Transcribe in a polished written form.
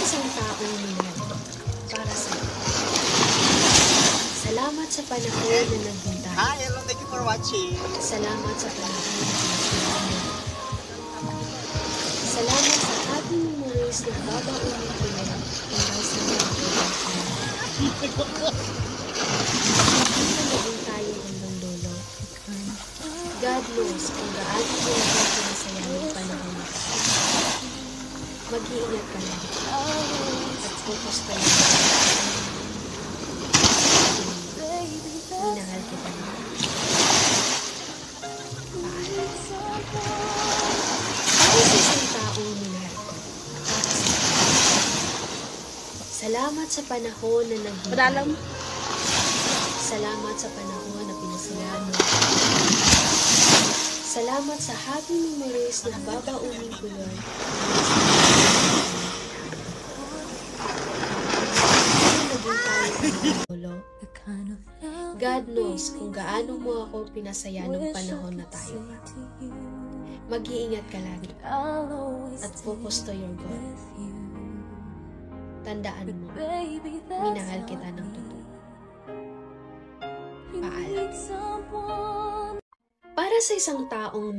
isang taong minahal para sa iyo. Salamat sa panahon na naghintay. Hi, hello, thank you for watching. Salamat sa panahon na pinasalamat mo. Salamat sa happy memories na babaunin ko na hanggang sa mga pagkakas. Hindi na maging tayo hanggang dulo. God knows kung gaano mo ako pinasaya ng panahon na ito. Mag-iingat ka lang at focus ka lang. Minahal kita na. Para sa isang taong minahal ko. Salamat sa panahon na naghintay. Salamat sa panahon na pinasaya mo. Salamat sa happy memories na babaunin ko yun. God knows kung gaano mo ako pinasaya nung panahon na tayo pa. Mag-iingat ka lagi at focus to your goal. Tandaan mo, minahal kita ng totoo. Paalam. Para sa isang taong